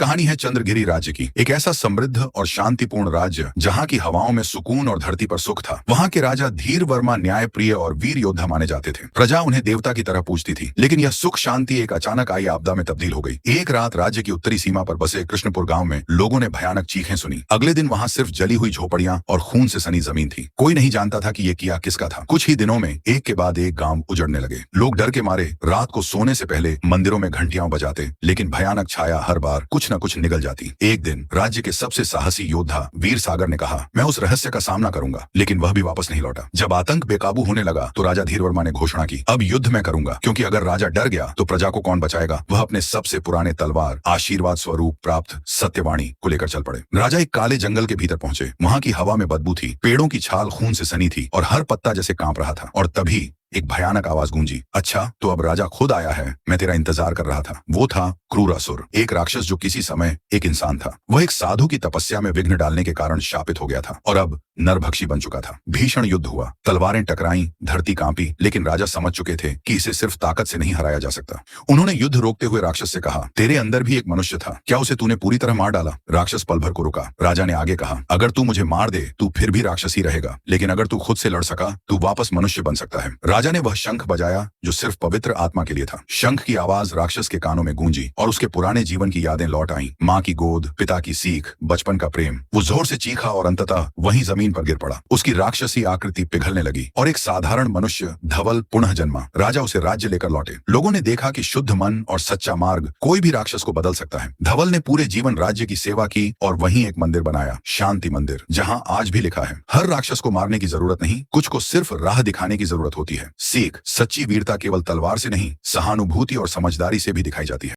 कहानी है चंद्रगिरी राज्य की। एक ऐसा समृद्ध और शांतिपूर्ण राज्य जहाँ की हवाओं में सुकून और धरती पर सुख था। वहाँ के राजा धीर वर्मा न्यायप्रिय और वीर योद्धा माने जाते थे। प्रजा उन्हें देवता की तरह पूजती थी। लेकिन यह सुख शांति एक अचानक आई आपदा में तब्दील हो गई। एक रात राज्य की उत्तरी सीमा पर बसे कृष्णपुर गांव में लोगों ने भयानक चीखें सुनी। अगले दिन वहाँ सिर्फ जली हुई झोपड़ियां और खून से सनी जमीन थी। कोई नहीं जानता था कि ये किया किसका था। कुछ ही दिनों में एक के बाद एक गांव उजड़ने लगे। लोग डर के मारे रात को सोने से पहले मंदिरों में घंटियां बजाते, लेकिन भयानक छाया हर बार कुछ न कुछ निगल जाती। एक दिन राज्य के सबसे साहसी योद्धा वीर सागर ने कहा, मैं उस रहस्य का सामना करूंगा, लेकिन वह भी वापस नहीं लौटा। जब आतंक बेकाबू होने लगा तो राजा धीरवर्मा ने घोषणा की, अब युद्ध मैं करूंगा, क्योंकि अगर राजा डर गया तो प्रजा को कौन बचाएगा। वह अपने सबसे पुराने तलवार आशीर्वाद स्वरूप प्राप्त सत्यवाणी को लेकर चल पड़े। राजा एक काले जंगल के भीतर पहुंचे। वहां की हवा में बदबू थी, पेड़ों की छाल खून से सनी थी और हर पत्ता जैसे कांप रहा था। और तभी एक भयानक आवाज गूंजी, अच्छा तो अब राजा खुद आया है, मैं तेरा इंतजार कर रहा था। वो था क्रूरासुर, एक राक्षस जो किसी समय एक इंसान था। वह एक साधु की तपस्या में विघ्न डालने के कारण शापित हो गया था और अब नरभक्षी बन चुका था। भीषण युद्ध हुआ, तलवारें टकराईं, धरती कांपी, लेकिन राजा समझ चुके थे कि इसे सिर्फ ताकत से नहीं हराया जा सकता। उन्होंने युद्ध रोकते हुए राक्षस से कहा, तेरे अंदर भी एक मनुष्य था, क्या उसे तूने पूरी तरह मार डाला। राक्षस पल भर को रुका। राजा ने आगे कहा, अगर तू मुझे मार दे तू फिर भी राक्षस ही रहेगा, लेकिन अगर तू खुद से लड़ सका तू वापस मनुष्य बन सकता है। राजा ने वह शंख बजाया जो सिर्फ पवित्र आत्मा के लिए था। शंख की आवाज राक्षस के कानों में गूंजी और उसके पुराने जीवन की यादें लौट आईं। माँ की गोद, पिता की सीख, बचपन का प्रेम। वो जोर से चीखा और अंततः वहीं जमीन पर गिर पड़ा। उसकी राक्षसी आकृति पिघलने लगी और एक साधारण मनुष्य धवल पुनः जन्मा। राजा उसे राज्य लेकर लौटे। लोगों ने देखा कि शुद्ध मन और सच्चा मार्ग कोई भी राक्षस को बदल सकता है। धवल ने पूरे जीवन राज्य की सेवा की और वहीं एक मंदिर बनाया, शांति मंदिर, जहां आज भी लिखा है, हर राक्षस को मारने की जरूरत नहीं, कुछ को सिर्फ राह दिखाने की जरूरत होती है। सीख, सच्ची वीरता केवल तलवार से नहीं, सहानुभूति और समझदारी से भी दिखाई जाती है।